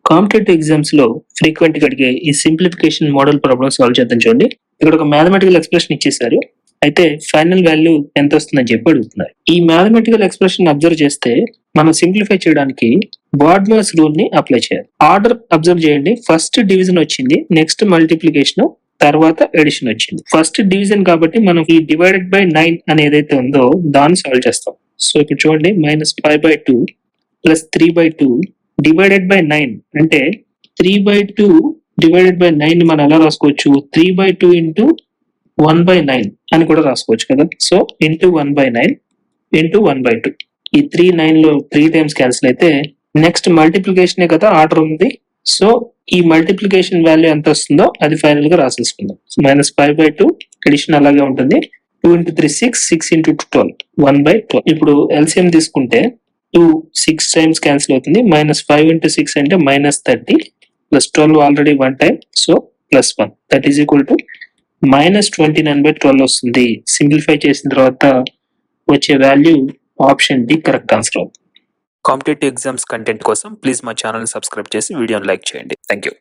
Competitive exams లో frequent గా అడిగే ఈ సింప్లిఫికేషన్ మోడల్ ప్రాబ్లమ్ సాల్వ్ చేద్దాం చూడండి. ఇక్కడ ఒక మ్యాథమెటికల్ ఎక్స్ప్రెషన్ ఇచ్చేసారు. అయితే ఫైనల్ వాల్యూ ఎంత వస్తుందని చెప్పి అడుగుతున్నారు. ఈ మ్యాథమెటికల్ ఎక్స్ప్రెషన్ అబ్జర్వ్ చేస్తే మనం సింప్లిఫై చేయడానికి బార్డ్మాస్ రూల్ ని అప్లై చేయాలి. ఆర్డర్ అబ్జర్వ్ చేయండి. ఫస్ట్ డివిజన్ వచ్చింది, నెక్స్ట్ మల్టిప్లికేషన్, తర్వాత ఎడిషన్ వచ్చింది. ఫస్ట్ డివిజన్ కాబట్టి మనం ఈ డివైడెడ్ బై 9 అని ఏదైతే ఉందో దాన్ని సాల్వ్ చేస్తాం. సో ఇప్పుడు చూడండి, -5/2 ప్లస్ 3/2 డివైడెడ్ బై 9 అంటే 3/2 డివైడెడ్ బై 9 ని మనం ఎలా రాసుకోవచ్చు, 3/2 ఇంటూ 1/9 అని కూడా రాసుకోవచ్చు కదా. So into 1/9 into 1/2. ఈ 3 9 లో 3 టైమ్స్ క్యాన్సిల్ అయితే నెక్స్ట్ మల్టిప్లికేషన్ కదా ఆర్డర్ ఉంది. సో ఈ మల్టిప్లికేషన్ వాల్యూ ఎంత వస్తుందో అది ఫైనల్ గా రాసేసుకుందాం. -5/2 ఎడిషన్ అలాగే ఉంటుంది. 2 into 3 6, 6 into 2 12, 1/12. ఇప్పుడు ఎల్సిఎం తీసుకుంటే 2 6 టైమ్స్ క్యాన్సిల్ అవుతుంది. -5 into 6 అంటే -30 plus 12 already 1 time, so +1 that is equal to -29/12 వస్తుంది. సింప్లిఫై చేసిన తర్వాత వచ్చే value option D correct answer అవుతుంది. కాంపిటేటివ్ ఎగ్జామ్స్ కంటెంట్ కోసం ప్లీజ్ మా ఛానల్ సబ్స్క్రైబ్ చేసి వీడియోని లైక్ చేయండి. Thank you.